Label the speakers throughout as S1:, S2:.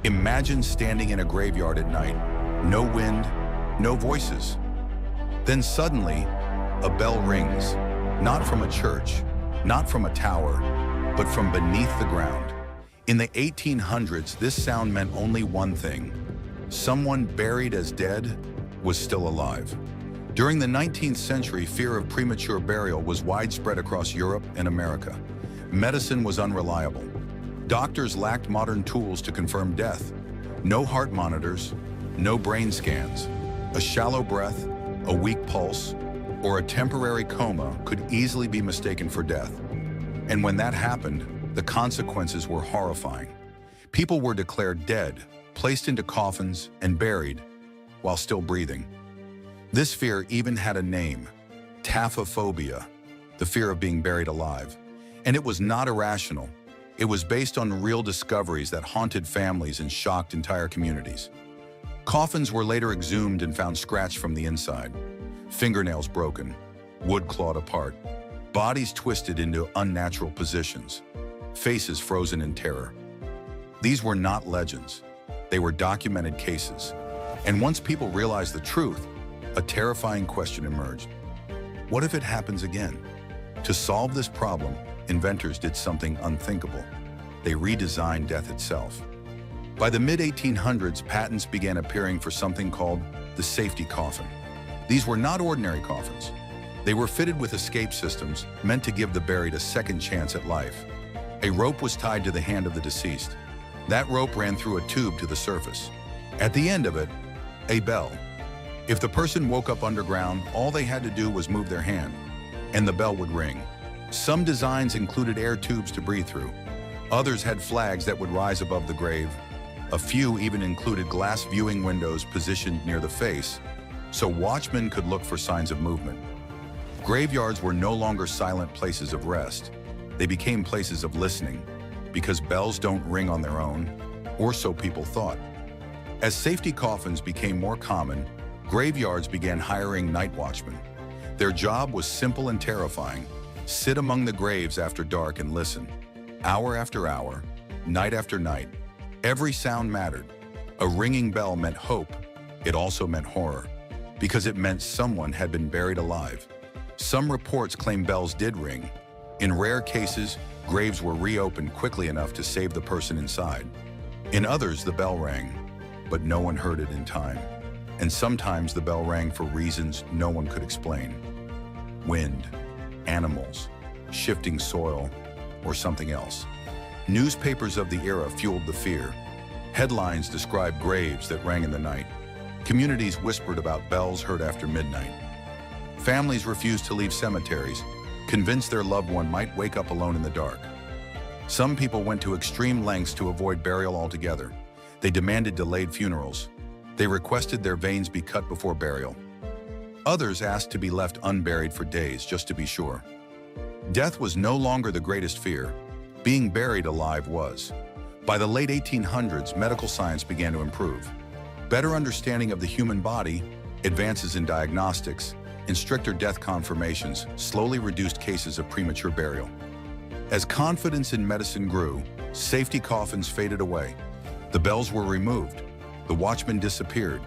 S1: Imagine standing in a graveyard at night. No wind, no voices. Then suddenly, a bell rings. Not from a church, not from a tower, but from beneath the ground. In the 1800s, this sound meant only one thing. Someone buried as dead was still alive. During the 19th century, fear of premature burial was widespread across Europe and America. Medicine was unreliable. Doctors lacked modern tools to confirm death. No heart monitors, no brain scans. A shallow breath, a weak pulse, or a temporary coma could easily be mistaken for death. And when that happened, the consequences were horrifying. People were declared dead, placed into coffins, and buried while still breathing. This fear even had a name, taphophobia, the fear of being buried alive. And it was not irrational. It was based on real discoveries that haunted families and shocked entire communities. Coffins were later exhumed and found scratched from the inside, fingernails broken, wood clawed apart, bodies twisted into unnatural positions, faces frozen in terror. These were not legends. They were documented cases. And once people realized the truth, a terrifying question emerged. What if it happens again? To solve this problem, inventors did something unthinkable. They redesigned death itself. By the mid-1800s, patents began appearing for something called the safety coffin. These were not ordinary coffins. They were fitted with escape systems meant to give the buried a second chance at life. A rope was tied to the hand of the deceased. That rope ran through a tube to the surface. At the end of it, a bell. If the person woke up underground, all they had to do was move their hand, and the bell would ring. Some designs included air tubes to breathe through. Others had flags that would rise above the grave. A few even included glass viewing windows positioned near the face, so watchmen could look for signs of movement. Graveyards were no longer silent places of rest. They became places of listening, because bells don't ring on their own, or so people thought. As safety coffins became more common, graveyards began hiring night watchmen. Their job was simple and terrifying. Sit among the graves after dark and listen. Hour after hour, night after night. Every sound mattered. A ringing bell meant hope. It also meant horror, because it meant someone had been buried alive. Some reports claim bells did ring. In rare cases, graves were reopened quickly enough to save the person inside. In others, the bell rang, but no one heard it in time. And sometimes the bell rang for reasons no one could explain. Wind, animals, shifting soil, or something else. Newspapers of the era fueled the fear. Headlines described graves that rang in the night. Communities whispered about bells heard after midnight. Families refused to leave cemeteries, convinced their loved one might wake up alone in the dark. Some people went to extreme lengths to avoid burial altogether. They demanded delayed funerals. They requested their veins be cut before burial. Others asked to be left unburied for days just to be sure. Death was no longer the greatest fear. Being buried alive was. By the late 1800s, medical science began to improve. Better understanding of the human body, advances in diagnostics, and stricter death confirmations slowly reduced cases of premature burial. As confidence in medicine grew, safety coffins faded away. The bells were removed. The watchmen disappeared.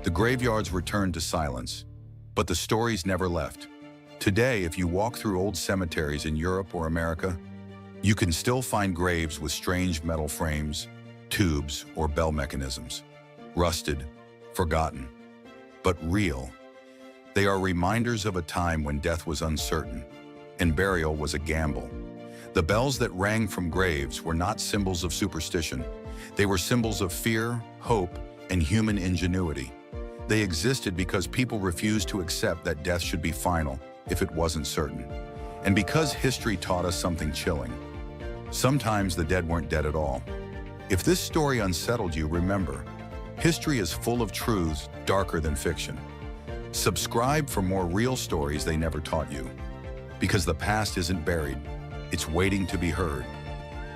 S1: The graveyards returned to silence. But the stories never left. Today, if you walk through old cemeteries in Europe or America, you can still find graves with strange metal frames, tubes, or bell mechanisms. Rusted, forgotten, but real. They are reminders of a time when death was uncertain and burial was a gamble. The bells that rang from graves were not symbols of superstition. They were symbols of fear, hope, and human ingenuity. They existed because people refused to accept that death should be final if it wasn't certain. And because history taught us something chilling. Sometimes the dead weren't dead at all. If this story unsettled you, remember, history is full of truths darker than fiction. Subscribe for more real stories they never taught you. Because the past isn't buried, it's waiting to be heard.